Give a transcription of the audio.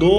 2